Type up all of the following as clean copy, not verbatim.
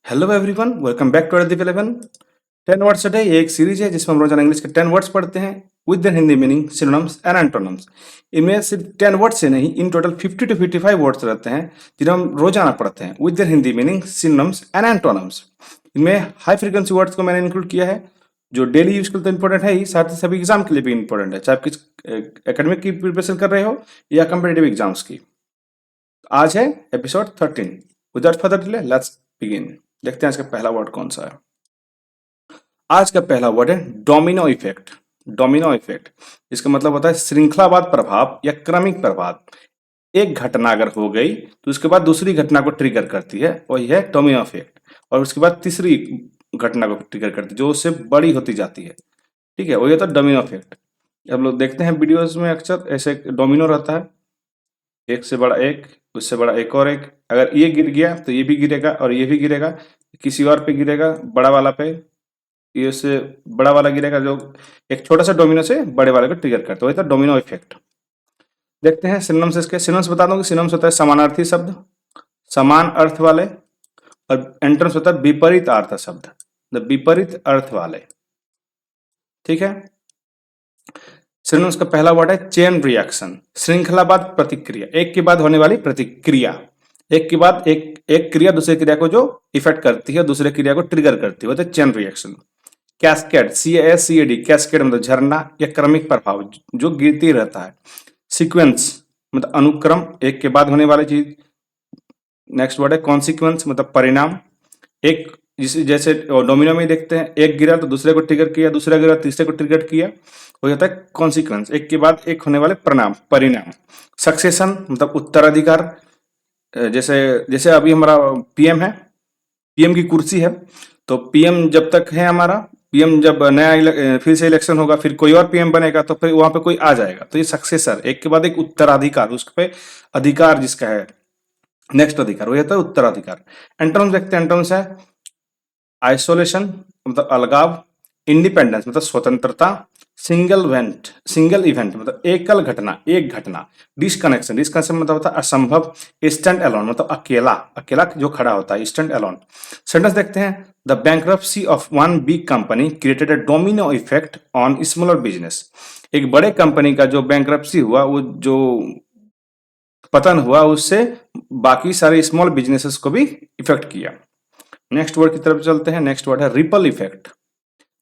Hello everyone, welcome back to Deep 11 10 words a day. ये एक series है जिसमें हम रोजाना इंग्लिश के 10 वर्ड्स पढ़ते हैं with their Hindi meaning, synonyms and antonyms. इनमें सिर्फ 10 वर्ड्स से नहीं, इन टोटल 50 टू 55 वर्ड्स रहते हैं जिन्हें हम रोजाना पढ़ते हैं with their Hindi meaning, synonyms and antonyms. इनमें हाई फ्रीक्वेंसी वर्ड्स को मैंने इंक्लूड किया है जो डेली यूज के लिए तो इंपॉर्टेंट है ही, साथ ही सभी एग्जाम के लिए भी इंपॉर्टेंट है, चाहे आप किस एकेडमिक की प्रिपरेशन कर रहे हो या कम्पिटेटिव एग्जाम्स की। आज है episode 13। Without further delay let's begin. देखते हैं आज का पहला वर्ड कौन सा है। आज का पहला वर्ड है डोमिनो इफेक्ट। डोमिनो इफेक्ट, इसका मतलब होता है श्रृंखलावाद प्रभाव या क्रमिक प्रभाव। एक घटना अगर हो गई तो उसके बाद दूसरी घटना को ट्रिगर करती है, वही है डोमिनो इफेक्ट। और उसके बाद तीसरी घटना को ट्रिगर करती है जो उससे बड़ी होती जाती है। ठीक है, वही होता है डोमिनो इफेक्ट। हम लोग देखते हैं वीडियोस में अक्सर ऐसे डोमिनो रहता है, एक से बड़ा एक, उससे बड़ा एक और एक। अगर ये गिर गया तो ये भी गिरेगा और ये भी गिरेगा, किसी और पे गिरेगा, बड़ा वाला पे, ये उससे बड़ा वाला गिरेगा, जो एक छोटा सा डोमिनो से बड़े वाले को ट्रिगर करता है, वही था डोमिनो इफेक्ट। देखते हैं सिनोनिम्स। इसके सिनोनिम्स बता दूं कि सिनोनिम्स होता है समानार्थी शब्द, समान अर्थ वाले, और एंटोनिम्स होता है विपरीत अर्थ शब्द, विपरीत अर्थ वाले। ठीक है। सिनोनिम्स का पहला वर्ड है चेन रिएक्शन, श्रृंखलावाद प्रतिक्रिया, एक के बाद होने वाली प्रतिक्रिया। एक के बाद एक क्रिया दूसरे क्रिया को जो इफेक्ट करती है, दूसरे क्रिया को ट्रिगर करती है, वो तो chain reaction. Cascade, CASCAD, cascade मतलब झरना या क्रमिक प्रभाव जो गिरती रहता है। सीक्वेंस मतलब अनुक्रम, एक के बाद होने वाली चीज। नेक्स्ट वर्ड है कॉन्सिक्वेंस मतलब परिणाम। एक जैसे डोमिनो में देखते हैं, एक गिरा तो दूसरे को ट्रिगर किया, दूसरा गिरा तीसरे को ट्रिगर किया, हो जाता है कॉन्सिक्वेंस, एक के बाद एक होने वाले परिणाम। सक्सेशन मतलब उत्तराधिकार। जैसे जैसे अभी हमारा पीएम है, पीएम की कुर्सी है, तो पीएम जब तक है हमारा, पीएम जब नया फिर से इलेक्शन होगा, फिर कोई और पीएम बनेगा तो फिर वहां पे कोई आ जाएगा, तो ये सक्सेसर, एक के बाद एक उत्तराधिकार, उस पे अधिकार जिसका है, नेक्स्ट अधिकार, वो होता है उत्तराधिकार। एंटोनिम्स देखते हैं। एंटोनिम्स है आइसोलेशन मतलब अलगाव, इंडिपेंडेंस मतलब स्वतंत्रता, सिंगल इवेंट मतलब एकल घटना, एक घटना, डिस्कनेक्शन मतलब होता है असंभव, स्टैंड अलोन मतलब अकेला, अकेला जो खड़ा होता है, स्टैंड अलोन। सेंटेंस देखते हैं। The bankruptcy of one big company created a domino effect on smaller business. एक बड़े कंपनी का जो बैंक्रप्सी हुआ, वो जो पतन हुआ, उससे बाकी सारे स्मॉल बिजनेसेस को भी इफेक्ट किया। नेक्स्ट वर्ड की तरफ चलते हैं। नेक्स्ट वर्ड है रिपल इफेक्ट।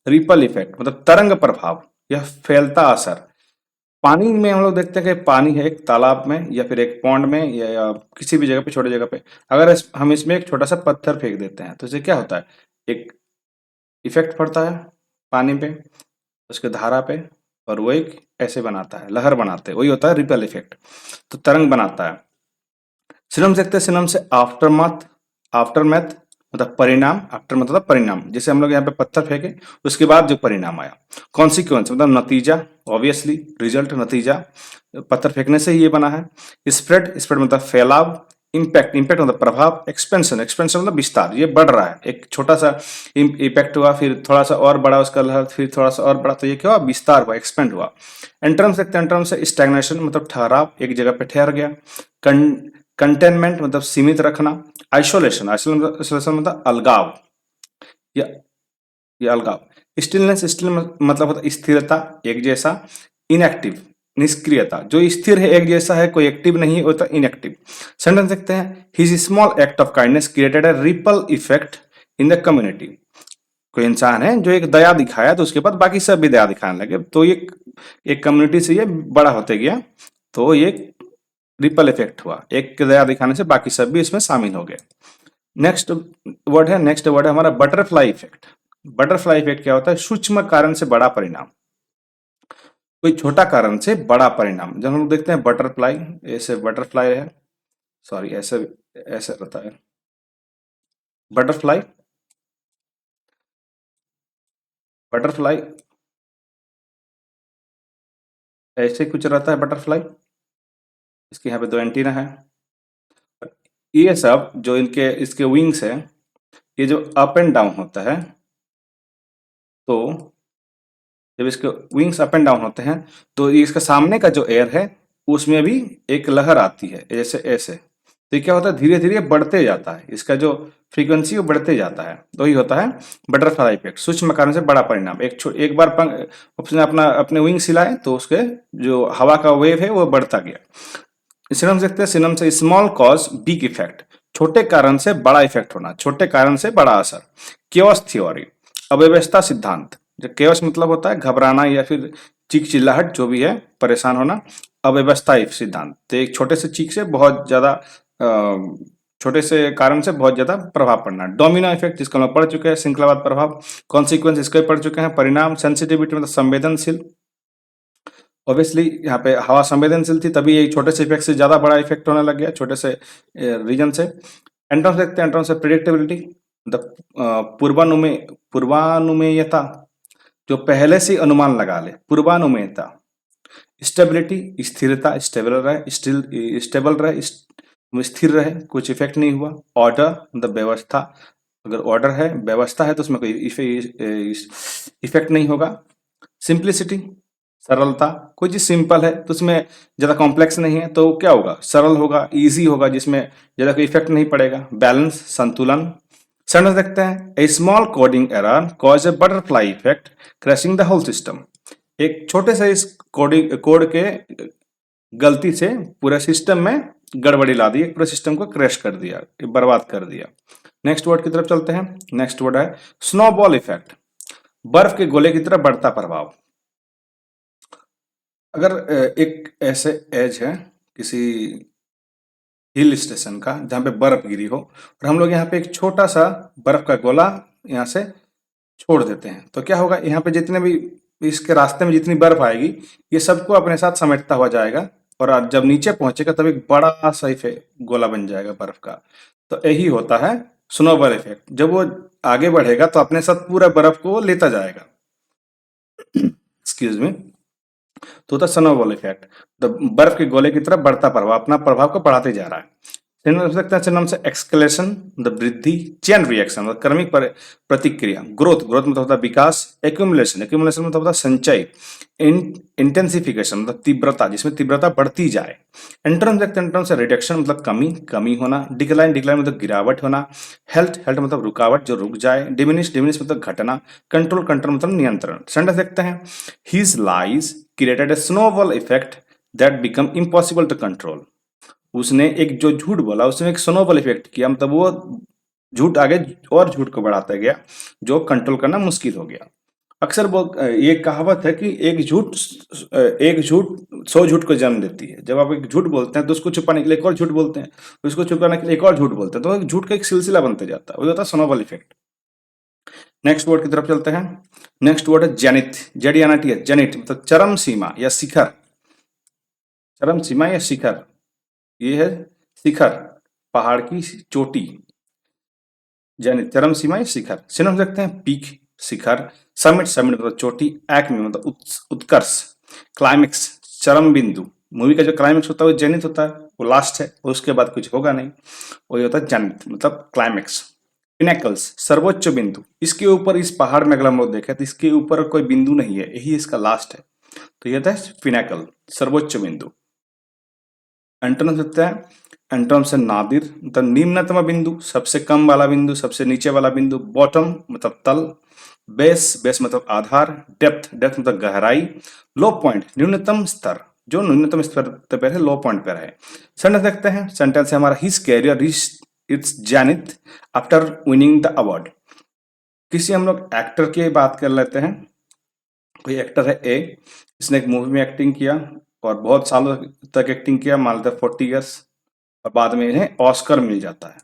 रिपल इफेक्ट मतलब तरंग प्रभाव या फैलता असर। पानी में हम लोग देखते हैं कि पानी है एक तालाब में या फिर एक पॉन्ड में या किसी भी जगह पे, छोटी जगह पे, अगर हम इसमें एक छोटा सा पत्थर फेंक देते हैं तो इससे क्या होता है, एक इफेक्ट पड़ता है पानी पे, उसके धारा पे, और वो एक ऐसे बनाता है, लहर बनाते हैं, वही होता है रिपल इफेक्ट, तो तरंग बनाता है। सिनोनिम्स देखते हैं। सिनोनिम्स से आफ्टरमैथ, आफ्टरमैथ मतलब परिणाम, आफ्टर मतलब परिणाम, जैसे हम लोग यहाँ पे पत्थर फेंके, उसके बाद जो परिणाम आया। कॉन्सिक्वेंस मतलब नतीजा, ऑब्वियसली रिजल्ट, नतीजा, पत्थर फेंकने से ही ये बना है। स्प्रेड, स्प्रेड मतलब फैलाव। इम्पैक्ट, इम्पैक्ट मतलब प्रभाव। एक्सपेंशन, एक्सपेंशन मतलब विस्तार, ये बढ़ रहा है, एक छोटा सा इम्पैक्ट हुआ, फिर थोड़ा सा और बड़ा उसका लहर, फिर थोड़ा सा और बड़ा, तो ये क्या हुआ, विस्तार हुआ, एक्सपेंड हुआ। एंटर्म्स देखते हैं। एंटर्म्स से स्टैग्नेशन मतलब ठहराव, एक जगह पे ठहर गया। कंटेनमेंट मतलब सीमित रखना। आइसोलेशन, आइसोलेशन मतलब अलगाव या अलगाव। स्टिलनेस, स्टिल मतलब होता है स्थिरता, एक जैसा। इनएक्टिव निष्क्रियता, जो स्थिर है एक जैसा है, कोई एक्टिव नहीं है, होता इनएक्टिव। सेंटेंस देखते हैं। His small act of kindness created a ripple effect in the community. कोई इंसान है जो एक दया दिखाया तो उसके बाद बाकी सब भी दया दिखाने लगे, तो ये एक कम्युनिटी से ये बड़ा होते गया, तो ये रिपल इफेक्ट हुआ, एक के दया दिखाने से बाकी सब भी इसमें शामिल हो गए। नेक्स्ट वर्ड है हमारा बटरफ्लाई इफेक्ट। बटरफ्लाई इफेक्ट क्या होता है, सूक्ष्म कारण से बड़ा परिणाम, कोई छोटा कारण से बड़ा परिणाम। जब हम लोग देखते हैं बटरफ्लाई, ऐसे बटरफ्लाई है, सॉरी ऐसे ऐसे रहता है बटरफ्लाई, बटरफ्लाई ऐसे कुछ रहता है बटरफ्लाई। इसके यहाँ पे दो एंटीना है, ये सब जो इनके इसके विंग्स है, ये जो अप एंड डाउन होता है, तो जब इसके विंग्स अप एंड डाउन होते हैं तो ये इसका सामने का जो एयर है उसमें भी एक लहर आती है, ऐसे ऐसे, तो ये क्या होता है, धीरे धीरे बढ़ते जाता है, इसका जो फ्रीक्वेंसी वो बढ़ते जाता है, तो ये होता है बटरफ्लाई इफेक्ट। सूक्ष्म कारण से बड़ा परिणाम। एक बार उसने अपने विंग्स हिलाए तो उसके जो हवा का वेव है वो बढ़ता गया। सिनम से देखते हैं, सिनम से स्मॉल कॉज बिग इफेक्ट, छोटे कारण से बड़ा इफेक्ट होना, छोटे कारण से बड़ा असर। केओस थ्योरी, अव्यवस्था सिद्धांत। जो केओस मतलब होता है घबराना या फिर चीख चिल्लाहट, जो भी है परेशान होना। अव्यवस्था सिद्धांत, तो एक छोटे से चीख से बहुत ज्यादा छोटे से कारण से बहुत ज्यादा प्रभाव पड़ना। डोमिनो इफेक्ट, जिसको हम पढ़ चुके हैं, श्रृंखलावाद प्रभाव। कॉन्सिक्वेंस, इसके पढ़ चुके हैं। परिणाम, सेंसिटिविटी मतलब संवेदनशील। ऑब्वियसली यहाँ पे हवा संवेदनशील थी, तभी एक छोटे से इफेक्ट से ज्यादा बड़ा इफेक्ट होने लग गया, छोटे से रीजन से। एंटोन्स देखते हैं, एंटोन्स से प्रिडिक्टेबिलिटी, पूर्वानुमेयता, जो पहले से अनुमान लगा ले, पूर्वानुमेयता। स्टेबिलिटी, स्थिरता, स्टेबल रहे, स्थिर रहे, कुछ इफेक्ट नहीं हुआ। ऑर्डर मतलब व्यवस्था, अगर ऑर्डर है, व्यवस्था है तो उसमें कोई इफेक्ट नहीं होगा। सिंप्लिसिटी, सरलता, कोई चीज सिंपल है तो उसमें ज्यादा कॉम्प्लेक्स नहीं है तो क्या होगा, सरल होगा, इजी होगा, जिसमें ज्यादा कोई इफेक्ट नहीं पड़ेगा। बैलेंस, संतुलन। सेंटेंस देखते हैं, a small coding error cause a butterfly effect crashing the whole system. एक छोटे से इस कोड के गलती से पूरे सिस्टम में गड़बड़ी ला दी, पूरे सिस्टम को क्रैश कर दिया, बर्बाद कर दिया। नेक्स्ट वर्ड की तरफ चलते हैं। नेक्स्ट वर्ड है स्नोबॉल इफेक्ट, बर्फ के गोले की तरफ बढ़ता प्रभाव। अगर एक ऐसे एज है किसी हिल स्टेशन का जहां पे बर्फ गिरी हो और हम लोग यहाँ पे एक छोटा सा बर्फ का गोला यहाँ से छोड़ देते हैं, तो क्या होगा, यहाँ पे जितने भी इसके रास्ते में जितनी बर्फ आएगी ये सबको अपने साथ समेटता हुआ जाएगा, और जब नीचे पहुंचेगा तब एक बड़ा सा गोला बन जाएगा बर्फ का। तो यही होता है स्नोबॉल इफेक्ट। जब वो आगे बढ़ेगा तो अपने साथ पूरा बर्फ को लेता जाएगा। Excuse me. तो होता स्नोबॉल इफेक्ट, तो बर्फ के गोले की तरफ बढ़ता प्रभाव, अपना प्रभाव को बढ़ाते जा रहा है। सिनोनिम से एक्सकलेशन मतलब वृद्धि, चेन रिएक्शन मतलब क्रमिक प्रतिक्रिया, ग्रोथ मतलब होता है विकास, एक्यूमुलेशन मतलब होता है संचय, इंटेंसिफिकेशन मतलब तीव्रता, जिसमें तीव्रता बढ़ती जाए। एंटोनिम से रिडक्शन मतलब कमी होना, डिक्लाइन मतलब गिरावट होना, हेल्थ मतलब रुकावट जो रुक जाए, डिमिनिश मतलब घटना, कंट्रोल मतलब नियंत्रण। सेंटेंस देखते हैं, his lies created a snowball effect that become impossible to control. उसने एक जो झूठ बोला उसने एक स्नोबॉल इफेक्ट किया, मतलब वो झूठ आगे और झूठ को बढ़ाता गया जो कंट्रोल करना मुश्किल हो गया। अक्सर वो ये कहावत है कि एक झूठ 100 झूठ को जन्म देती है। जब आप एक झूठ बोलते हैं तो उसको छुपाने के लिए एक और झूठ बोलते हैं, उसको छुपाने के लिए एक और झूठ बोलते हैं, तो एक झूठ का एक सिलसिला बनते जाता है, वो होता है स्नोबॉल इफेक्ट। नेक्स्ट वर्ड की तरफ चलते हैं। नेक्स्ट वर्ड है जेनिथ, जेनिथ मतलब चरम सीमा या शिखर, चरम सीमा या शिखर। ये है शिखर, पहाड़ की चोटी, यानी चरम सीमा या शिखर। सिनोनिम देखते हैं, पीक शिखर, समिट मतलब चोटी, एक्मे मतलब उत्कर्ष, क्लाइमेक्स चरम बिंदु। मूवी का जो क्लाइमेक्स होता है वो जेनिथ होता है, वो लास्ट है, उसके बाद कुछ होगा नहीं, वही होता है जेनिथ मतलब क्लाइमेक्स। पिनेकल्स सर्वोच्च बिंदु, इसके ऊपर, इस पहाड़ में अगर हम लोग देखें तो इसके ऊपर कोई बिंदु नहीं है, यही इसका लास्ट है, तो ये होता है पिनेकल, सर्वोच्च बिंदु। एंटोनिम देखते हैं, एंटोनिम से नादिर मतलब निम्नतम बिंदु, सबसे कम वाला बिंदु, सबसे नीचे वाला बिंदु। बॉटम मतलब तल, बेस मतलब आधार, डेप्थ मतलब गहराई, लो पॉइंट न्यूनतम स्तर, जो न्यूनतम स्तर पर है, लो पॉइंट पर है। सेंटेंस देखते हैं, सेंटेंस है हमारा, his career its zenith after winning the award. किसी हम लोग एक्टर की बात कर लेते हैं, कोई एक्टर है ए, इसने एक मूवी में एक्टिंग किया और बहुत सालों तक एक्टिंग किया, मान लेते 40 ईयर्स, और बाद में इन्हें ऑस्कर मिल जाता है,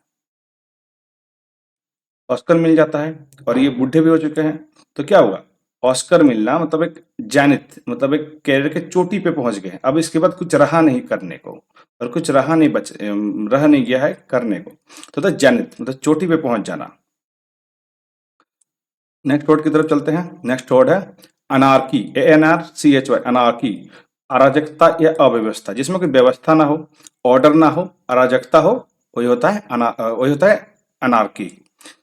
ऑस्कर मिल जाता है, और ये बूढ़े भी हो चुके हैं, तो क्या हुआ, ऑस्कर मिलना मतलब एक जेनिथ मतलब एक कैरियर के चोटी पे पहुंच गए, अब इसके बाद कुछ रहा नहीं करने को, और कुछ रहा नहीं रह नहीं गया है करने को, तो जेनिथ मतलब चोटी पे पहुंच जाना। नेक्स्ट वर्ड की तरफ चलते हैं। नेक्स्ट वर्ड है अनार्की, ANRCHY, अनार्की, अराजकता या अव्यवस्था, जिसमें कोई व्यवस्था ना हो, ऑर्डर ना हो, अराजकता हो, वही होता है अनार्की।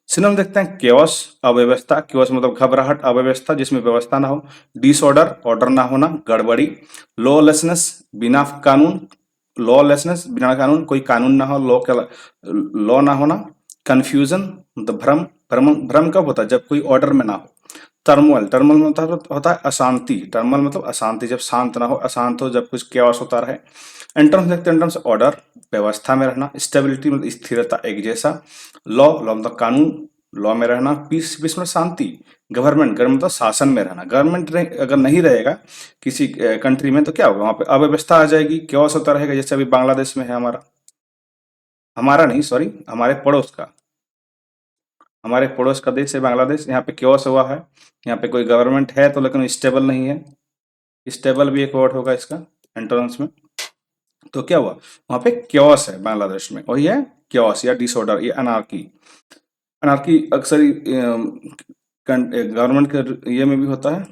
सिनोनिम देखते हैं, केओस अव्यवस्था, केओस मतलब घबराहट, अव्यवस्था जिसमें व्यवस्था ना हो, डिसऑर्डर ऑर्डर ना होना, गड़बड़ी, लॉलेसनेस बिना कानून, लॉलेसनेस, बिना कानून, कोई कानून ना हो, लॉ ना होना। कंफ्यूजन मतलब भ्रम, भ्रम कब होता है, जब कोई ऑर्डर में ना हो। टर्मोइल, टर्मोइल मतलब होता है अशांति, टर्मोइल मतलब अशांति, जब शांत ना हो, अशांत हो, जब कुछ कैओस होता रहे। एंटर्म्स देखते हैं, एंटर्म्स ऑर्डर, व्यवस्था में रहना। स्टेबिलिटी मतलब स्थिरता, एक जैसा। लॉ, लॉ मतलब कानून, लॉ में रहना। पीस, पीस मतलब शांति। गवर्नमेंट, गवर्नमेंट मतलब शासन में रहना। गवर्नमेंट अगर नहीं रहेगा किसी कंट्री में तो क्या होगा, वहां पे अव्यवस्था आ जाएगी, कैओस होता रहेगा, जैसे अभी बांग्लादेश में है हमारा, हमारा नहीं सॉरी, हमारे पड़ोस का, हमारे पड़ोस का देश है बांग्लादेश। यहाँ पे कैओस हुआ है, यहाँ पे कोई गवर्नमेंट है तो लेकिन स्टेबल नहीं है। स्टेबल भी एक वर्ड होगा इसका एंट्रेंस में। तो क्या हुआ, वहां पे कैओस है बांग्लादेश में, और ये कैओस या डिसऑर्डर, ये अनार्की। अनार्की अक्सर गवर्नमेंट के ये में भी होता है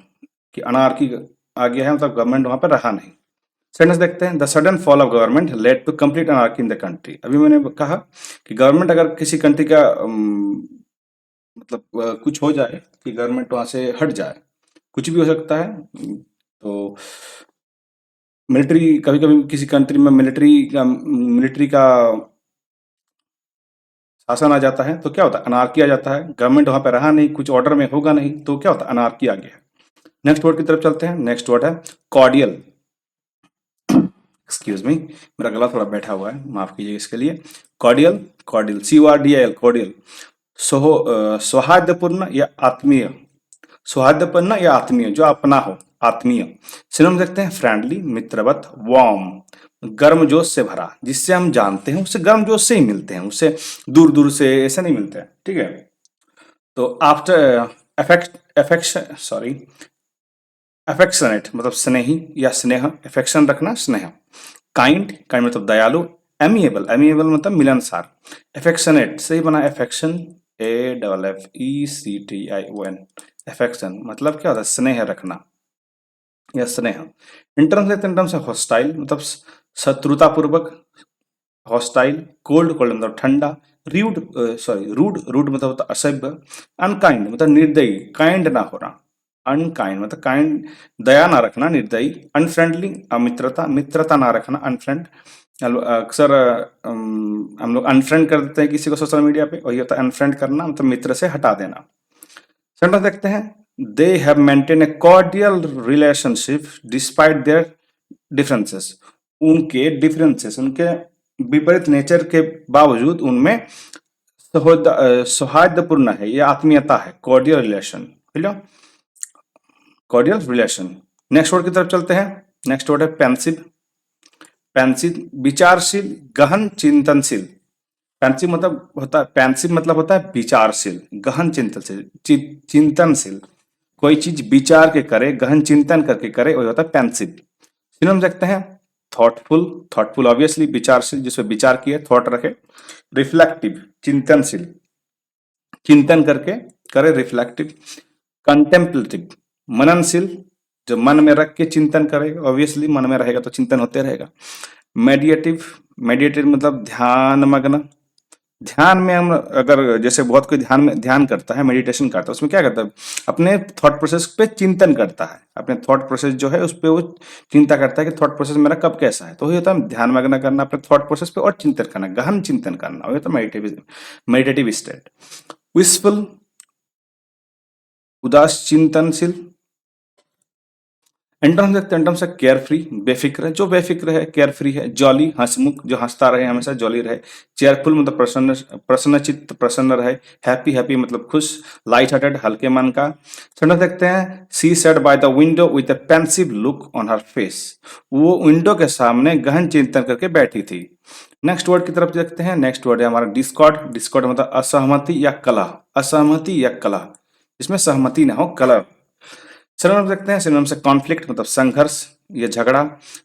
कि अनार्की आ गया है, मतलब गवर्नमेंट वहां पर रहा नहीं। सेंटेंस देखते हैं, the sudden fall of government led to complete anarchy in the country. अभी मैंने कहा कि गवर्नमेंट अगर किसी कंट्री का मतलब कुछ हो जाए कि गवर्नमेंट वहां से हट जाए, कुछ भी हो सकता है। तो मिलिट्री, कभी कभी किसी कंट्री में मिलिट्री का शासन आ जाता है तो क्या होता है, अनार्की आ जाता है। गवर्नमेंट वहां पे रहा नहीं, कुछ ऑर्डर में होगा नहीं, तो क्या होता है, अनार्की आ गया। नेक्स्ट वर्ड की तरफ चलते हैं। नेक्स्ट वर्ड है कॉर्डियल। एक्सक्यूज मी, मेरा गला थोड़ा बैठा हुआ है, माफ कीजिए इसके लिए। Cordial, cordial, CORDIAL, cordial. सौहार्दपूर्ण या आत्मीय, सौहार्दपूर्ण या आत्मीय, जो अपना हो, आत्मीय। सिनोनिम देखते हैं, फ्रेंडली, मित्रवत, वार्म, गर्मजोश से भरा, जिससे हम जानते हैं उससे गर्मजोश से ही मिलते हैं, उससे दूर दूर से ऐसे नहीं मिलते हैं, ठीक है। तो आफ्टर अफेक्शन सॉरी अफेक्शनेट मतलब स्नेही या स्नेह, अफेक्शन रखना, स्नेह। काइंड, काइंड मतलब दयालु। एमिएबल, एमिएबल मतलब मिलनसार। अफेक्शनेट से ही बना अफेक्शन, AFFECTION, अफेक्शन मतलब क्या होता है, स्नेह रखना या स्नेह। इन टर्म्स देखते हैं, इन टर्म्स से हॉस्टाइल मतलब शत्रुतापूर्वक, हॉस्टाइल। कोल्ड, कोल्ड मतलब ठंडा। रूड, रूड, रूड मतलब होता है असभ्य। अनकाइंड मतलब निर्दयी, काइंड ना होना। अनकाइंड मतलब काइंड, दया ना रखना, निर्दयी। अनफ्रेंडली, अमित्रता, मित्रता ना रखना, अनफ्रेंड। अक्सर हम लोग अनफ्रेंड कर देते हैं किसी को सोशल मीडिया पे, वही होता है अनफ्रेंड करना, मतलब मित्र से हटा देना। सेंटेंस देखते हैं, they have maintain A cordial relationship despite there differences. उनके डिफरेंसेस, उनके विपरीत नेचर के बावजूद उनमें सौहार्दपूर्ण है, ये आत्मीयता है, cordial relation, cordial relation. Next word की तरफ चलते हैं। नेक्स्ट वर्ड है पेंसिव। पेंसिव विचारशील, गहन चिंतनशील। पेंसिव मतलब होता है, पेंसिव मतलब होता है विचारशील, गहन चिंतनशील, चिंतनशील। कोई चीज विचार के करे, गहन चिंतन करके करे, वही होता है पेंसिव। सिनोनिम देखते हैं, थॉटफुल, थॉटफुल ऑब्वियसली विचारशील, जिसमें विचार किए, थॉट रखे। रिफ्लेक्टिव, चिंतनशील, चिंतन करके करे, रिफ्लेक्टिव। कंटेम्पलेटिव, मननशील, जो मन में रख के चिंतन करे, ऑब्वियसली मन में रहेगा तो चिंतन होते रहेगा। मेडिएटिव, मेडिएटिव मतलब ध्यान मग्न। ध्यान में हम अगर जैसे बहुत कोई ध्यान में ध्यान करता है, मेडिटेशन करता है, उसमें क्या करता है, अपने थॉट प्रोसेस पे चिंतन करता है, अपने थॉट प्रोसेस जो है उस पे वो चिंता करता है कि थॉट प्रोसेस मेरा कब कैसा है, तो वही होता है ध्यान मग्न करना, अपने थॉट प्रोसेस पे और चिंतन करना, गहन चिंतन करना, वही होता है मेडिटेटिव स्टेट। विशफुल, उदास चिंतनशील। एंटोनिम देखते हैं, एंटोनिम से केयर फ्री, बेफिक्र, जो बेफिक्र है, केयर फ्री है। जॉली, हंसमुख, जो हंसता रहे, हमेशा जॉली रहे। चेयरफुल मतलब प्रसन्न, प्रसन्न चित्त, प्रसन्न रहे। हैप्पी, हैप्पी मतलब खुश। लाइट हार्टेड, हल्के मन का। सेंटेंस देखते हैं, she sat by the window with a pensive look on her face. वो विंडो के सामने गहन चिंतन करके बैठी थी। नेक्स्ट वर्ड की तरफ देखते हैं। नेक्स्ट वर्ड है हमारा डिस्कॉर्ड। डिस्कॉर्ड मतलब असहमति या कलह, असहमति या कलह, इसमें सहमति ना हो, कलह। सिनोनिम देखते हैं, सिनोनिम से कॉन्फ्लिक्ट मतलब संघर्ष या झगड़ा।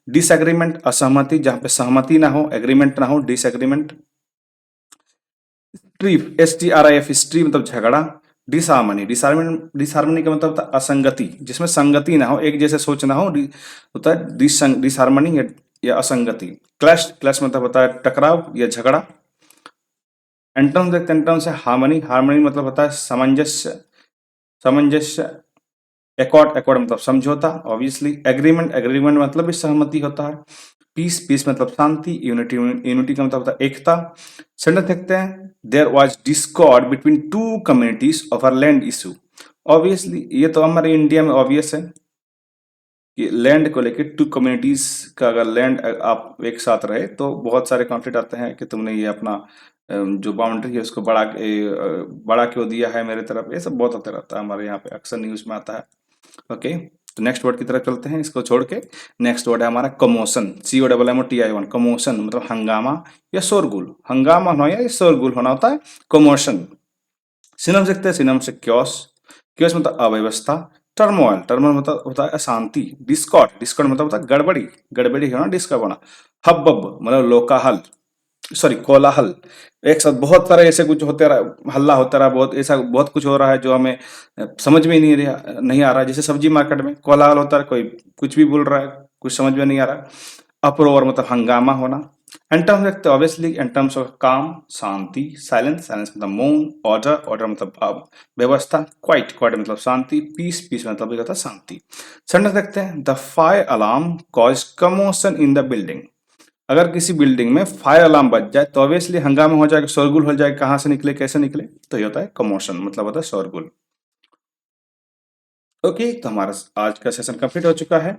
डिसएग्रीमेंट, असहमति, जहां पे सहमति ना हो, एग्रीमेंट ना हो, डिसएग्रीमेंट। स्ट्रीफ, STRIF, स्ट्री मतलब झगड़ा। डिसहार्मनी, डिसहार्मनी का मतलब होता है असंगति, जिसमें संगति ना हो, एक जैसे सोच ना हो, होता है डिसहार्मनी या असंगति। क्लैश, क्लैश मतलब होता है टकराव या झगड़ा। एंटोनिम देखते हैं, एंटोनिम से हार्मनी। हार्मनी मतलब होता है सामंजस्य, सामंजस्य। एकॉर्ड, एकॉर्ड मतलब समझौता, ऑब्वियसली। एग्रीमेंट, एग्रीमेंट मतलब भी सहमति होता है। पीस, पीस मतलब शांति, यूनिटी, यूनिटी का मतलब होता है एकता। सेंटेंस देखते हैं, there was discord between two communities over land issue. Obviously ये तो हमारे इंडिया में ऑब्वियस है कि लैंड को लेके टू कम्युनिटीज का अगर लैंड आप एक साथ रहे तो बहुत सारे कॉन्फ्लिक्ट आते हैं कि तुमने ये अपना जो बाउंड्री है उसको बड़ा क्यों दिया है मेरे तरफ, ये सब बहुत होता रहता है हमारे यहाँ पे, अक्सर न्यूज में आता है। ओके, तो नेक्स्ट वर्ड की तरफ चलते हैं, इसको छोड़ के। नेक्स्ट वर्ड है हमारा कमोशन, COMMOTION। कमोशन मतलब हंगामा या शोरगुल। हंगामा होना या शोरगुल होना होता है कमोशन। सिनम देखते हैं, सिनम से क्योस, क्योस मतलब अव्यवस्था। टर्मोइल, टर्मोइल मतलब होता है अशांति। डिस्कॉर्ड, डिस्कॉर्ड मतलब होता है गड़बड़ी, गड़बड़ी होना, डिस्टर्ब होना। हब्बब मतलब लोकाहल, सॉरी कोलाहल। एक साथ बहुत सारे ऐसे कुछ होते रहा, हल्ला होता रहा, बहुत ऐसा बहुत कुछ हो रहा है जो हमें समझ में ही नहीं आ रहा है। जैसे सब्जी मार्केट में कोलाहल होता है, कोई कुछ भी बोल रहा है, कुछ समझ में नहीं आ रहा। अप्रोवर मतलब हंगामा होना। एंड टर्म्स रखते हैं ऑब्वियसली, एंड टर्म्स ऑफ काम शांति, साइलेंस, साइलेंस मतलब मौन, ऑर्डर, ऑर्डर मतलब व्यवस्था, क्वाइट, क्वाइट मतलब शांति, पीस, पीस मतलब होता है शांति। सेंटेंस देखते हैं, the fire alarm cause commotion in the building. अगर किसी बिल्डिंग में फायर अलार्म बज जाए तो ऑब्वियसली हंगामा हो जाएगा, शोरगुल हो जाएगा, कहाँ से निकले कैसे निकले, तो ये होता है कमोशन, मतलब होता है शोरगुल। ओके, तो हमारा आज का सेशन कंप्लीट हो चुका है।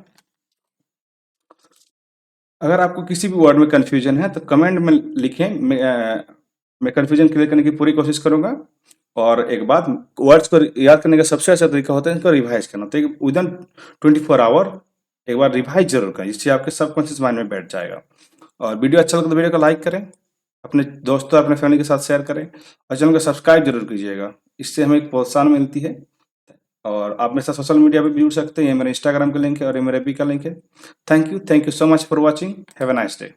अगर आपको किसी भी वर्ड में कंफ्यूजन है तो कमेंट में लिखें, मैं कंफ्यूजन क्लियर करने की पूरी कोशिश करूंगा। और एक बात, वर्ड्स को याद करने का सबसे अच्छा तरीका होता है इसको रिवाइज करना, तो विद इन 24 आवर एक बार रिवाइज जरूर करें, जिससे आपके सबकॉन्शियस माइंड में बैठ जाएगा। और वीडियो अच्छा लगे तो वीडियो को लाइक करें, अपने दोस्तों अपने फैमिली के साथ शेयर करें, और चैनल को सब्सक्राइब जरूर कीजिएगा, इससे हमें एक प्रोत्साहन मिलती है। और आप मेरे साथ सोशल मीडिया पे भी जुड़ सकते हैं, ये मेरे इंस्टाग्राम का लिंक है और ये मेरे एफबी का लिंक है। Thank you so much for watching, have a nice day.